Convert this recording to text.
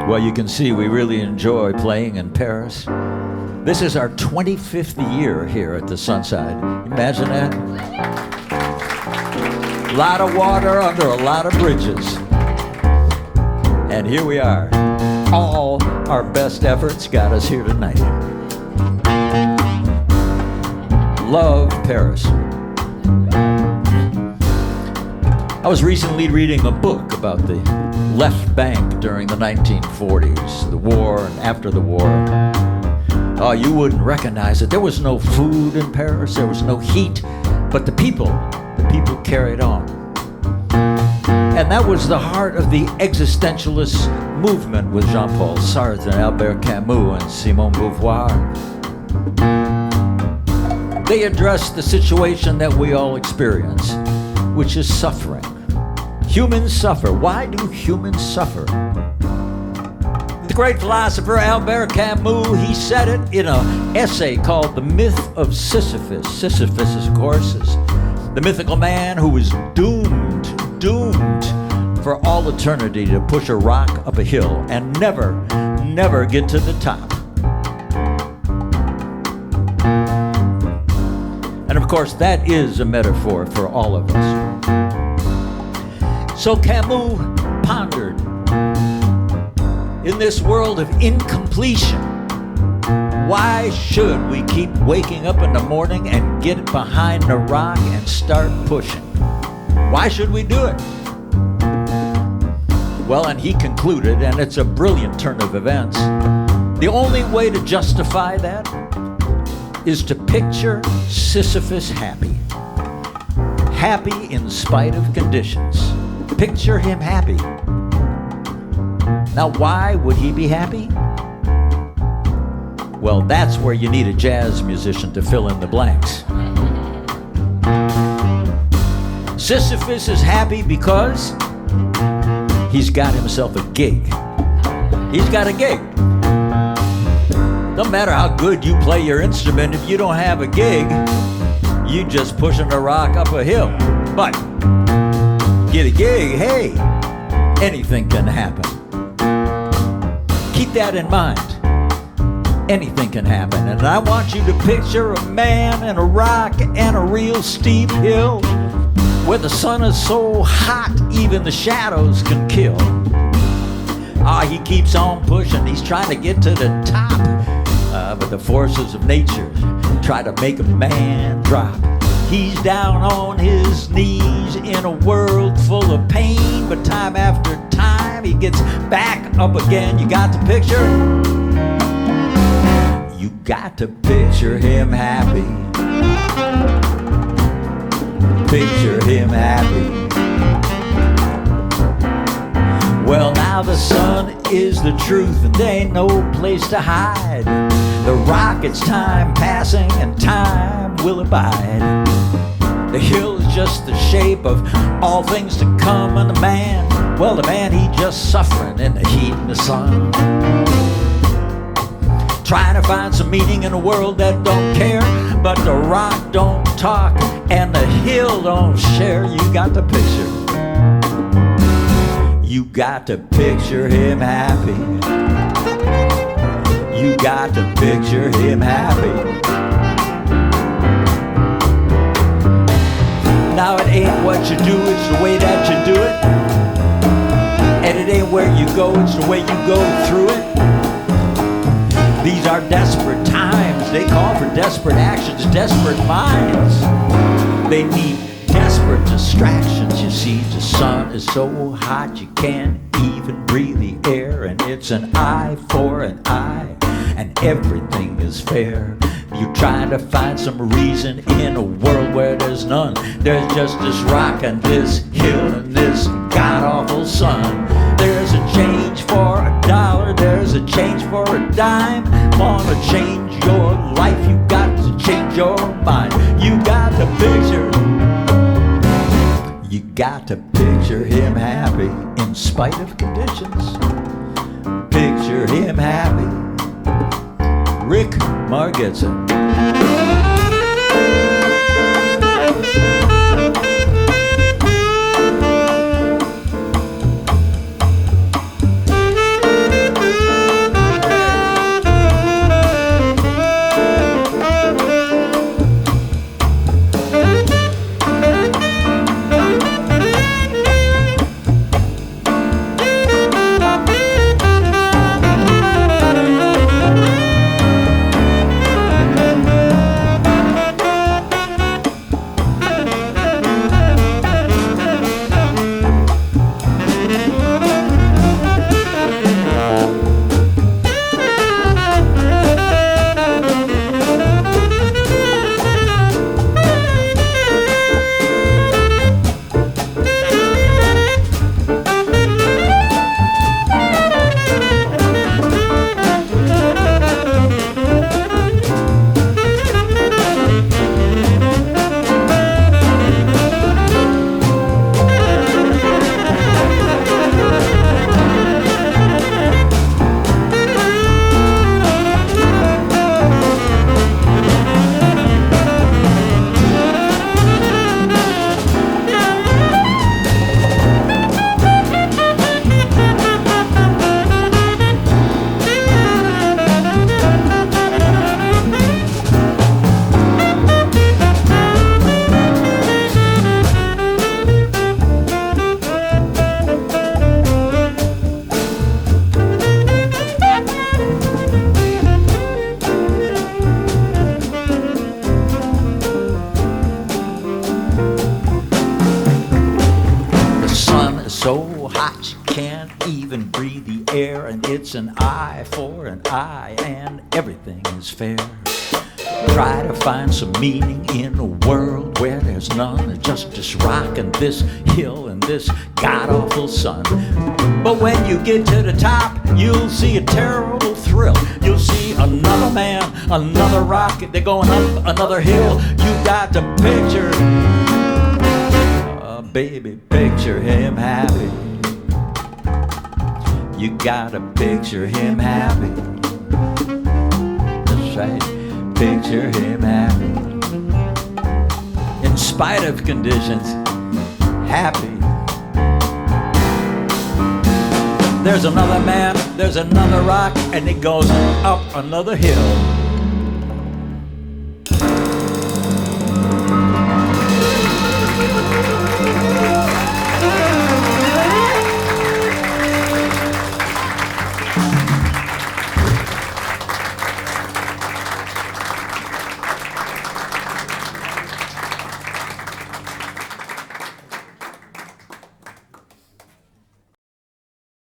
Well, you can see we really enjoy playing in Paris. This is our 25th year here at the Sunside. Imagine that. A lot of water under a lot of bridges. And here we are. All our best efforts got us here tonight. Love Paris. I was recently reading a book about the left bank during the 1940s, the war and after the war. Oh, you wouldn't recognize it. There was no food in Paris, there was no heat, but the people carried on. And that was the heart of the existentialist movement with Jean-Paul Sartre and Albert Camus and Simone Beauvoir. They addressed the situation that we all experience, which is suffering. Humans suffer. Why do humans suffer? The great philosopher Albert Camus, he said it in an essay called The Myth of Sisyphus. Sisyphus, of course, is the mythical man who was doomed for all eternity to push a rock up a hill and never get to the top. And of course, that is a metaphor for all of us. So Camus pondered, in this world of incompletion, why should we keep waking up in the morning and get behind a rock and start pushing? Why should we do it? Well, and he concluded, and it's a brilliant turn of events, the only way to justify that is to picture Sisyphus happy. Happy in spite of conditions. Picture him happy. Now, why would he be happy? Well, that's where you need a jazz musician to fill in the blanks. Sisyphus is happy because he's got himself a gig. He's got a gig. No matter how good you play your instrument, if you don't have a gig, you just pushing a rock up a hill. But get a gig, hey, anything can happen. Keep that in mind. Anything can happen. And I want you to picture a man and a rock and a real steep hill where the sun is so hot even the shadows can kill. He keeps on pushing. He's trying to get to the top. But the forces of nature try to make a man drop. He's down on his knees in a world full of pain, but time after time he gets back up again. You got to picture him happy. Picture him happy. Well, now the sun is the truth and there ain't no place to hide. The rocket's time passing and time will abide. The hill is just the shape of all things to come, and the man, well, the man, he just suffering in the heat and the sun. Trying to find some meaning in a world that don't care, but the rock don't talk and the hill don't share. You got to picture him happy. You got to picture him happy. Now it ain't what you do, it's the way that you do it. And it ain't where you go, it's the way you go through it. These are desperate times. They call for desperate actions, desperate minds. They need desperate distractions. You see, the sun is so hot you can't even breathe the air. And it's an eye for an eye, and everything is fair. You're trying to find some reason in a world where there's none. There's just this rock and this hill and this god-awful sun. There's a change for $1, there's a change for a dime. Wanna change your life, you got to change your mind. You got to picture him happy in spite of conditions. Picture him happy. Rick Margetson. so hot you can't even breathe the air, and it's an eye for an eye, and everything is fair. Try to find some meaning in a world where there's none, just this rock and this hill and this god-awful sun. But when you get to the top, you'll see a terrible thrill. You'll see another man, another rock, they're going up another hill. You got to picture, baby, picture him happy. You gotta picture him happy. That's right. Picture him happy. In spite of conditions, happy. There's another man, there's another rock, and it goes up another hill.